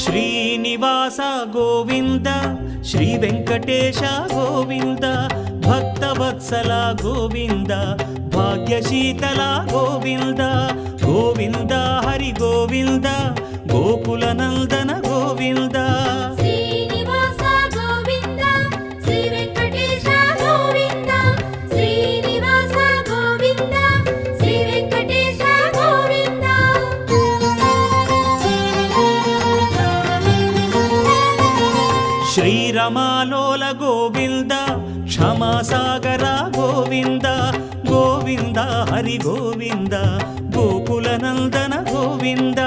Srinivasa Govinda Shri Venkatesha Govinda Bhaktavatsala Govinda భాగ్యశీతల Govinda Govinda Hari Govinda Gokula Nandana Govinda Srinivasa Govinda Shri Venkatesha Govinda Srinivasa Govinda Shri Venkatesha Govinda శ్రీరమాలోల Govinda క్షమాసాగర Govinda Govinda Hari Govinda Gokula Nandana Govinda